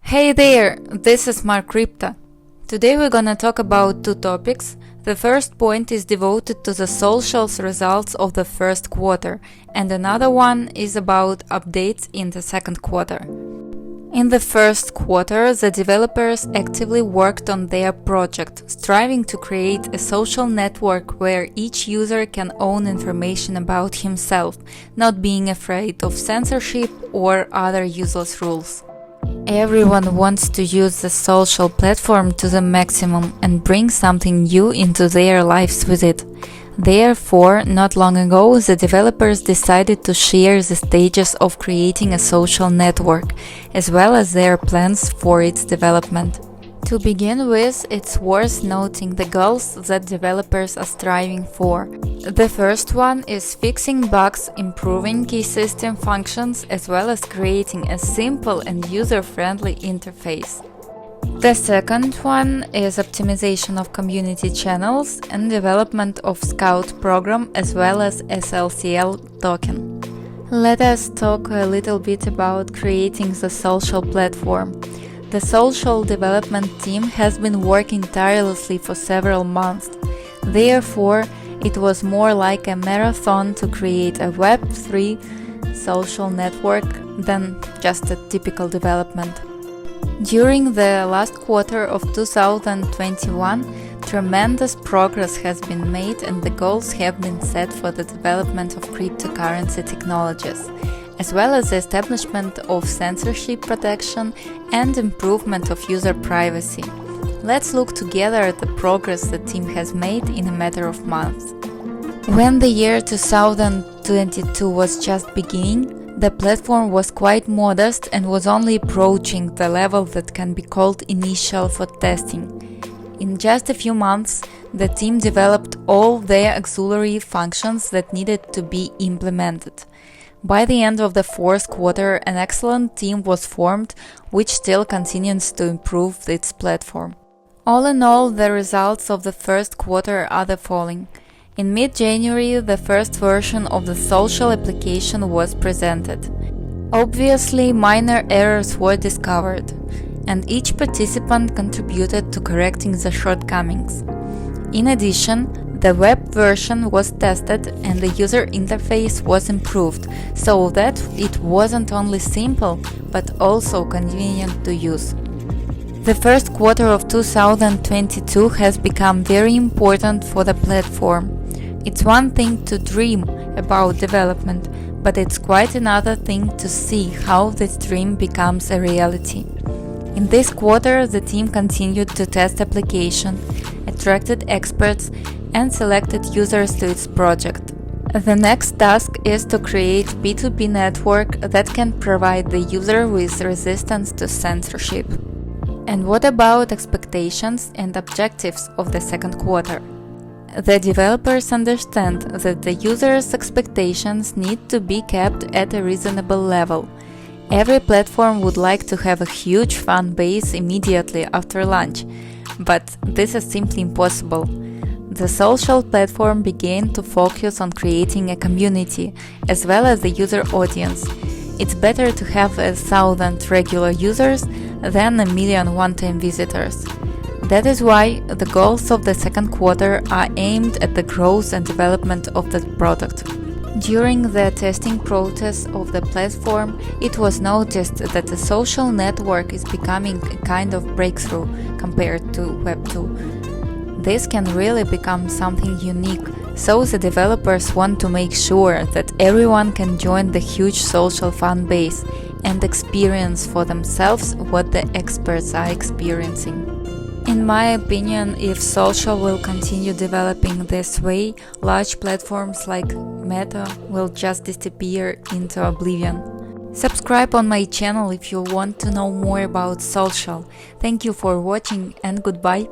Hey there, this is Mark Crypto. Today we're gonna talk about two topics. The first point is devoted to the Solcial's results of the first quarter, and another one is about updates in the second quarter. In the first quarter, the developers actively worked on their project, striving to create a social network where each user can own information about himself, not being afraid of censorship or other useless rules. Everyone wants to use the social platform to the maximum and bring something new into their lives with it. Therefore, not long ago, the developers decided to share the stages of creating a social network, as well as their plans for its development. To begin with, it's worth noting the goals that developers are striving for. The first one is fixing bugs, improving key system functions, as well as creating a simple and user-friendly interface. The second one is optimization of community channels and development of Scout program as well as Slcl token. Let us talk a little bit about creating the social platform. The social development team has been working tirelessly for several months. Therefore, it was more like a marathon to create a Web3 social network than just a typical development. During the last quarter of 2021, tremendous progress has been made and the goals have been set for the development of cryptocurrency technologies, as well as the establishment of censorship protection and improvement of user privacy. Let's look together at the progress the team has made in a matter of months. When the year 2022 was just beginning, the platform was quite modest and was only approaching the level that can be called initial for testing. In just a few months, the team developed all their auxiliary functions that needed to be implemented. By the end of the fourth quarter, an excellent team was formed, which still continues to improve its platform. All in all, the results of the first quarter are the following. In mid-January, the first version of the Solcial application was presented. Obviously, minor errors were discovered, and each participant contributed to correcting the shortcomings. In addition, the web version was tested and the user interface was improved, so that it wasn't only simple, but also convenient to use. The first quarter of 2022 has become very important for the platform. It's one thing to dream about development, but it's quite another thing to see how this dream becomes a reality. In this quarter, the team continued to test application, attracted experts, and selected users to its project. The next task is to create B2B network that can provide the user with resistance to censorship. And what about expectations and objectives of the second quarter? The developers understand that the user's expectations need to be kept at a reasonable level. Every platform would like to have a huge fan base immediately after launch, but this is simply impossible. The social platform began to focus on creating a community as well as the user audience. It's better to have 1,000 regular users than 1,000,000 one-time visitors. That is why the goals of the second quarter are aimed at the growth and development of the product. During the testing process of the platform, it was noticed that the social network is becoming a kind of breakthrough compared to Web2. This can really become something unique, so the developers want to make sure that everyone can join the huge social fan base and experience for themselves what the experts are experiencing. In my opinion, if Solcial will continue developing this way, large platforms like Meta will just disappear into oblivion. Subscribe on my channel if you want to know more about Solcial. Thank you for watching and goodbye.